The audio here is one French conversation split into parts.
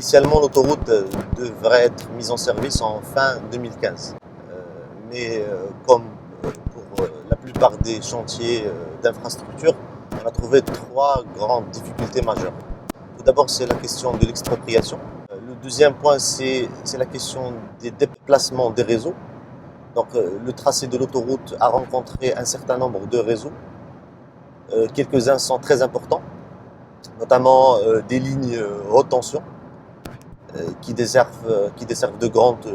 Initialement, l'autoroute devrait être mise en service en fin 2015. Mais comme pour la plupart des chantiers d'infrastructure, on a trouvé trois grandes difficultés majeures. Tout d'abord, c'est la question de l'expropriation. Le deuxième point, c'est la question des déplacements des réseaux. Donc, le tracé de l'autoroute a rencontré un certain nombre de réseaux. Quelques-uns sont très importants, notamment des lignes haute tension qui desservent de grandes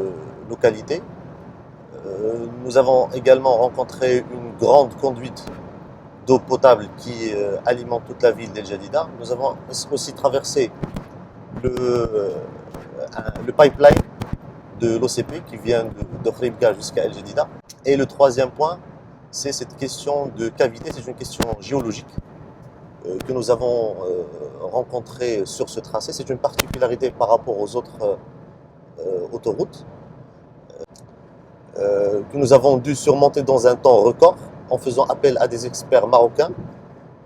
localités. Nous avons également rencontré une grande conduite d'eau potable qui alimente toute la ville d'El Jadida. Nous avons aussi traversé le pipeline de l'OCP qui vient de Khribga jusqu'à El Jadida. Et le troisième point, c'est cette question de cavité, c'est une question géologique que nous avons rencontrée sur ce tracé. C'est une particularité par rapport aux autres autoroutes que nous avons dû surmonter dans un temps record en faisant appel à des experts marocains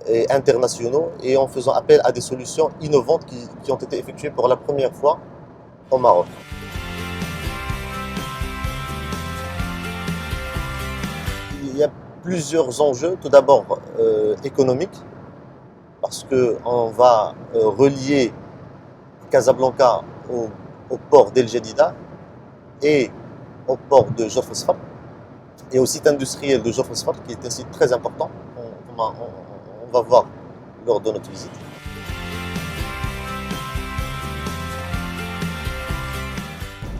et internationaux et en faisant appel à des solutions innovantes qui ont été effectuées pour la première fois au Maroc. Il y a plusieurs enjeux. Tout d'abord économiques, parce qu'on va relier Casablanca au port d'El Jadida et au port de Jof Asfar et au site industriel de Jof Asfar, qui est un site très important. On va voir lors de notre visite.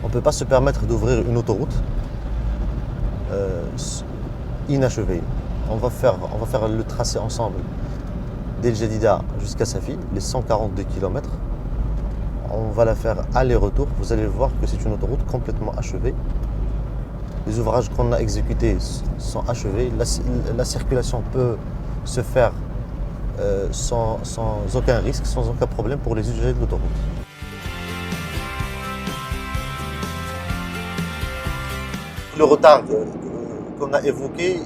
On ne peut pas se permettre d'ouvrir une autoroute inachevée. On va faire le tracé ensemble d'El Jadida jusqu'à Safi, les 142 km. On va la faire aller-retour. Vous allez voir que c'est une autoroute complètement achevée. Les ouvrages qu'on a exécutés sont achevés. La circulation peut se faire sans aucun risque, sans aucun problème pour les usagers de l'autoroute. Le retard qu'on a évoqué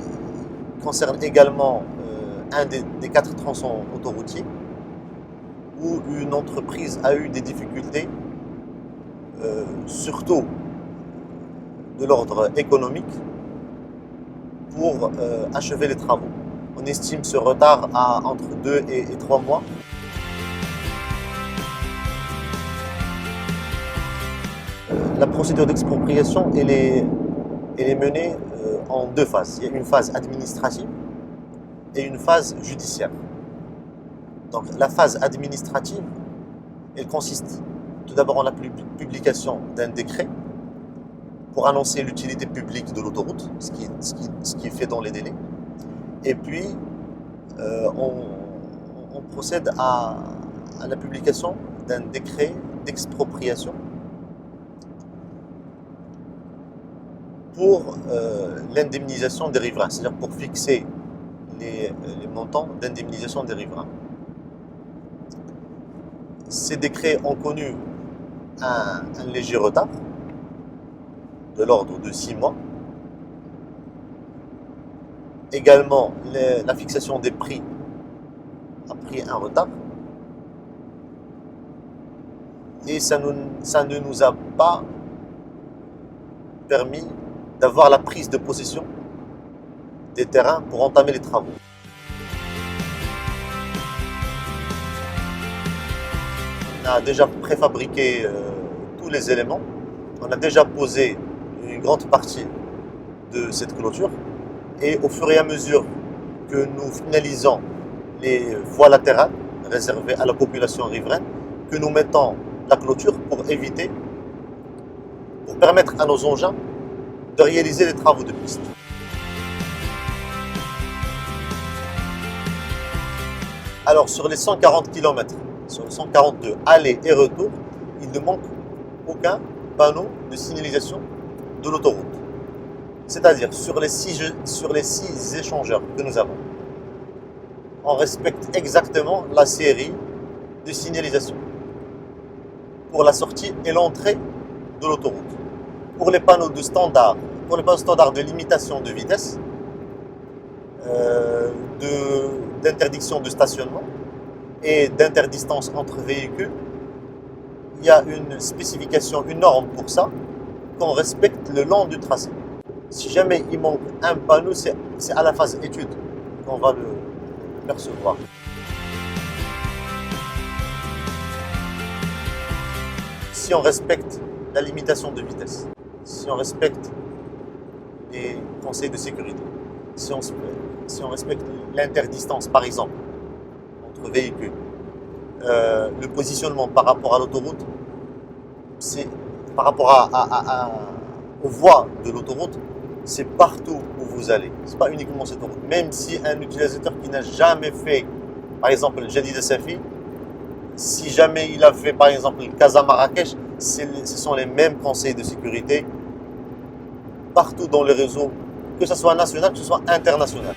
concerne également un des 4 tronçons autoroutiers où une entreprise a eu des difficultés, surtout de l'ordre économique, pour achever les travaux. On estime ce retard à entre 2 et 3 mois. La procédure d'expropriation, elle est menée en 2 phases. Il y a une phase administrative et une phase judiciaire. Donc la phase administrative, elle consiste tout d'abord en la publication d'un décret pour annoncer l'utilité publique de l'autoroute, ce qui est fait dans les délais. Et puis, on procède à la publication d'un décret d'expropriation pour l'indemnisation des riverains, c'est-à-dire pour fixer les montants d'indemnisation des riverains. Ces décrets ont connu un léger retard, de l'ordre de 6 mois. Également, la fixation des prix a pris un retard. Et ça ne nous a pas permis d'avoir la prise de possession des terrains pour entamer les travaux. On a déjà préfabriqué tous les éléments. On a déjà posé une grande partie de cette clôture. Et au fur et à mesure que nous finalisons les voies latérales réservées à la population riveraine, que nous mettons la clôture pour permettre à nos engins de réaliser les travaux de piste. Alors sur les 140 km, sur les 142 aller et retour, il ne manque aucun panneau de signalisation de l'autoroute. C'est-à-dire sur les 6 échangeurs que nous avons, on respecte exactement la série de signalisation pour la sortie et l'entrée de l'autoroute. Pour les panneaux standards de limitation de vitesse, d'interdiction de stationnement et d'interdistance entre véhicules, il y a une spécification, une norme pour ça, qu'on respecte le long du tracé. Si jamais il manque un panneau, c'est à la phase étude qu'on va le percevoir. Si on respecte la limitation de vitesse, si on respecte les conseils de sécurité, si on respecte l'interdistance par exemple entre véhicules, le positionnement par rapport à l'autoroute, c'est par rapport aux voies de l'autoroute, c'est partout où vous allez. C'est pas uniquement cette route. Même si un utilisateur qui n'a jamais fait, par exemple, le Jadida Safi, si jamais il a fait, par exemple, le Casa Marrakech, ce sont les mêmes conseils de sécurité partout dans le réseau, que ce soit national, que ce soit international.